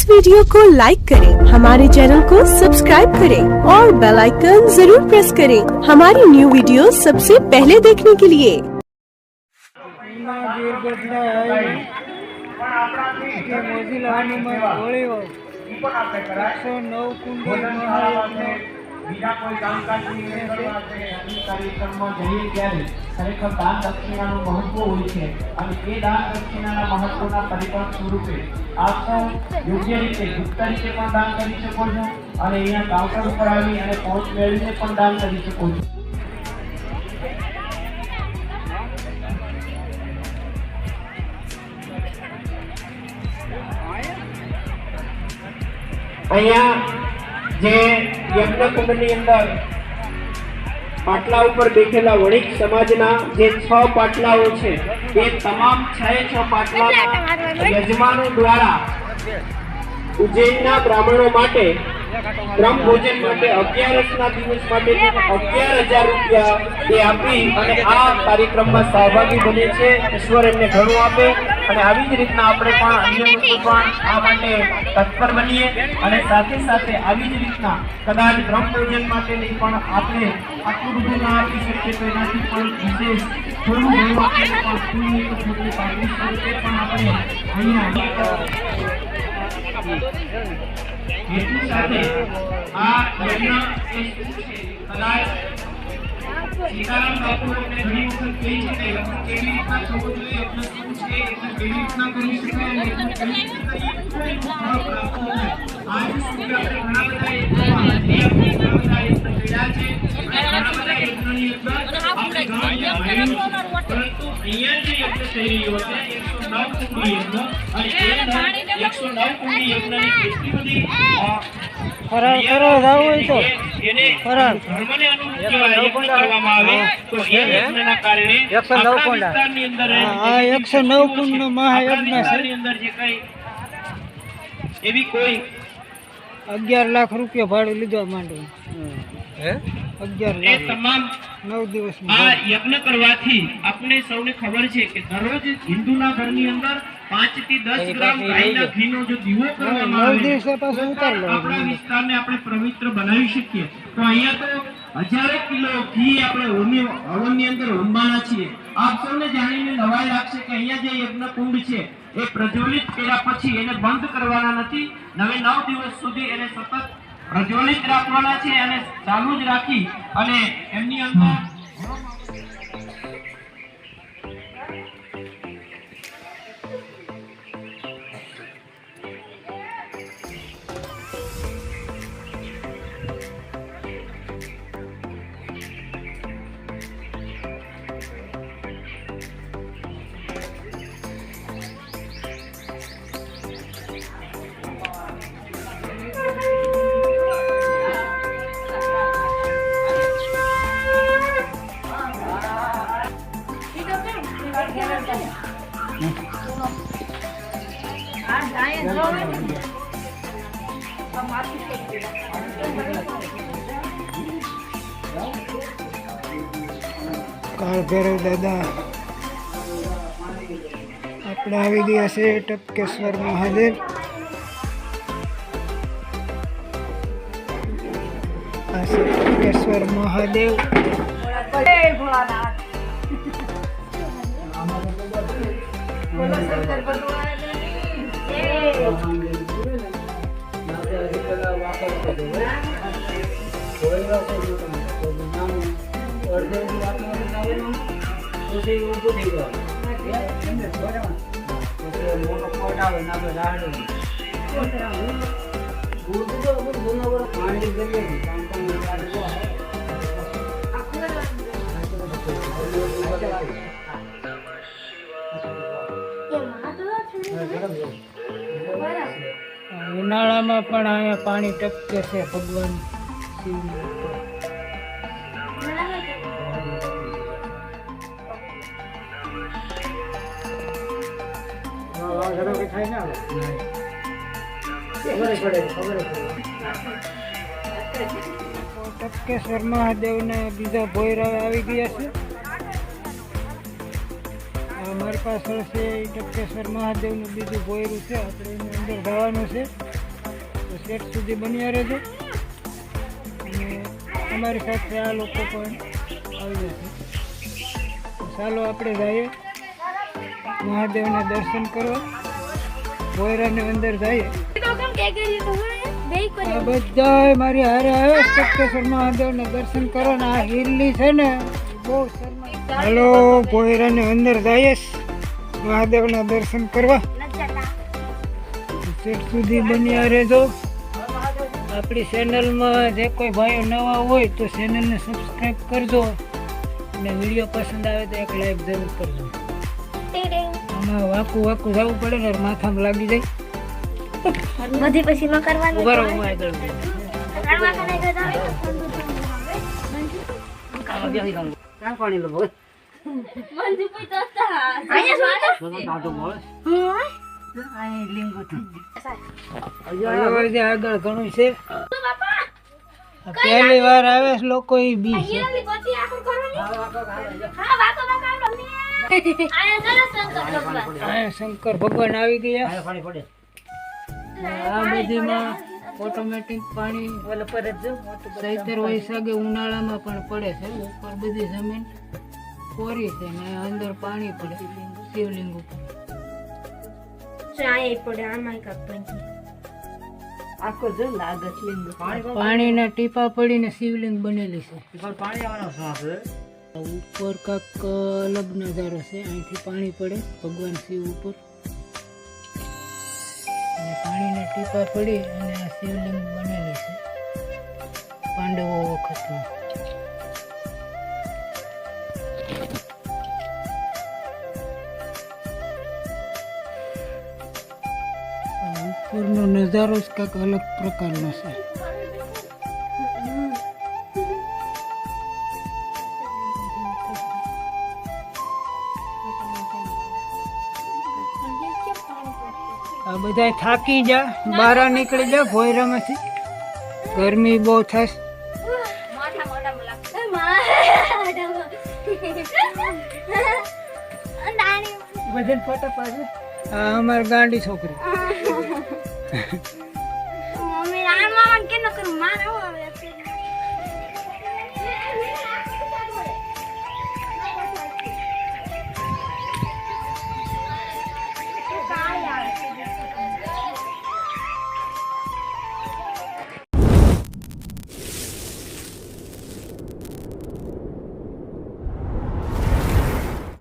इस वीडियो को लाइक करें, हमारे चैनल को सब्सक्राइब करें और बेल आइकन जरूर प्रेस करें हमारी न्यू वीडियो सबसे पहले देखने के लिए। બીજા કોઈ કામકાજ કાર્યક્રમમાં જઈએ ત્યારે ખરેખર દાન દક્ષિણાનું મહત્વ હોય છે અને એ દાન દક્ષિણાના મહત્વના પરિપક્વ સ્વરૂપે આપ યોગ્ય રીતે ગુપ્ત રીતે પણ દાન કરી શકો છો અને અહીંયા કાઉન્ટર ઉપર આવી અને પહોંચ મેળવીને પણ દાન કરી શકો છો। અહીંયા જે યજ્ઞ કુંડની અંદર પાટલા ઉપર બેઠેલા વણિક સમાજના જે 6 પાટલાઓ છે એ તમામ 6 પાટલા યજમાનો દ્વારા ઉજ્જૈનના બ્રાહ્મણો માટે બ્રહ્મ ભોજન માટે 11ના દિવસ માટે 11,000 રૂપિયા એ આપી અને આ કાર્યક્રમમાં સહભાગી બને છે। ઈશ્વર એમને ઘણું આપે અને આવી જ રીતના આપણે પણ અન્ય લોકો પણ આ માટે તત્પર બનીએ અને સાથે સાથે આવી જ રીતના કદાચ બ્રહ્મ ભોજન માટેની પણ આપણે આટલું બધું ના આપી શકીએ તો એનાથી પણ વિશેષ થોડું ઘણું આપણે પણ પૂરી થોડી પાટલી સ્વરૂપે પણ આપણે અહીંયા એટલું સાથે આ યજ્ઞ એ શું છે કદાચ સીતારામ બાપુ અમને ઘણી વખત કહે છે કે યજ્ઞ કેવી રીતના થવો જોઈએ, યજ્ઞ શું છે, યજ્ઞ કેવી રીતના કરી શકાય અને યજ્ઞ કેવી રીતના કરીએ તો ફળ પ્રાપ્ત થાય। આજ સુધી આપણે ઘણા બધા યજ્ઞમાં ઘણા બધા યજ્ઞ કર્યા છે અને ઘણા બધા યજ્ઞની અંદર આપણે ઘણા બધા ભણ્યું છે, પરંતુ અહીંયા જે યજ્ઞ થઈ રહ્યો છે 109 કુંડી યજ્ઞ અને એ 109 કુંડી યજ્ઞની કેટલી બધી ફરાળ કરવા જાવ હોય તો એને ધર્મને અનુરૂપ યજ્ઞ કરવામાં આવે તો એ યજ્ઞના કારણે 109 કુંડ વિસ્તારની અંદર આ 109 કુંડનો મહાયજ્ઞ છે। અંદર જે કઈ એવી કોઈ 11 લાખ રૂપિયા ભાડું લીધા માંડવું હે 11 એ લાખ તમામ 9 દિવસ આ યજ્ઞ કરવાથી આપણે સૌને ખબર છે કે દરરોજ હિન્દુના ઘરની અંદર 5 થી 10 ગ્રામ ગાયના ઘીનો જો દીવો કરવામાં આવે 9 દિવસે પાછું ઉતાર લો આપણા વિસ્તારને આપણે પવિત્ર બનાવી શકીએ। તો અહીંયા તો હજારો કિલો ઘી આપણે હવનની અંદર હોમવાના છીએ। આપ સૌને જાણીને નવાઈ લાગશે કે અહીંયા જે યજ્ઞ કુંડ છે એ પ્રજ્વલિત કર્યા પછી એને બંધ કરવાના નથી, 9 દિવસ સુધી એને સતત પ્રજ્વલિત રાખવાના છે અને ચાલુ જ રાખી અને એમની અંદર કાળ ભૈરવ દાદા આપણે આવી ગયા છે ટપકેશ્વર મહાદેવ। આ છે ટપકેશ્વર મહાદેવ। ઉનાળામાં પણ અહીંયા પાણી ટપકે છે ભગવાન શિવની ઉપર। ટપકેશ્વર મહાદેવને બીજા ભોયરા આવી ગયા છે। અમારી પાછળ છે ટપકેશ્વર મહાદેવનું બીજું ભોયરું છે, આપણે એની અંદર જવાનું છે। છેક સુધી બન્યા રહેજો અને અમારી સાથે આ લોકો પણ આવ્યા છે. તો ચાલો આપણે જઈએ મહાદેવના દર્શન કરવા. ભોયરાની અંદર જઈએ. આ બધા મારી હારે આવે સપ્તેશ્વર મહાદેવના દર્શન કરો ને આ હિલ્લી છે ને બહુ શરમાય. હાલો ભોયરાની અંદર જઈએ મહાદેવના દર્શન કરવા. છેક સુધી બન્યા રહેજો. આપણી ચેનલમાં જે કોઈ ભાઈઓ નવા હોય તો ચેનલને સબસ્ક્રાઈબ કરજો અને વિડીયો પસંદ આવે તો એક લાઈક જરૂર કરજો. આમાં વાકું જવું પડે ને માથામાં લાગી જાય. બધી પછી ન કરવાનું બરાબર આગળ પાણી લો આગળ ઘણું છે. પહેલી વાર આવે છે લોકો એ બી છે. અહીંયા શંકર ભગવાન આવી ગયા. આ બધીમાં ઓટોમેટિક પાણી ચૈતર વૈશાખે ઉનાળામાં પણ પડે છે. ઉપર બધી જમીન કોરી છે ને અંદર પાણી પડે શિવલિંગ ઉપર. પાણીના ટીપા પડીને શિવલિંગ બનેલી છે. ઉપર કાંક અલગ નજારો છે. અહીંથી પાણી પડે ભગવાન શિવ ઉપર અને પાણીના ટીપા પડી અને આ શિવલિંગ બનેલી છે પાંડવો વખતમાં. ઉપરનો નજારો જ કાંઈક અલગ પ્રકારનો છે. આ બધા થાકી જા બહાર નીકળી જા ભોયરામાંથી. ગરમી બહુ થાય. બધા ફોટા પાડે. આ અમારી ગાંડી છોકરી. મમ્મી આ મામા કે ન કરું મારે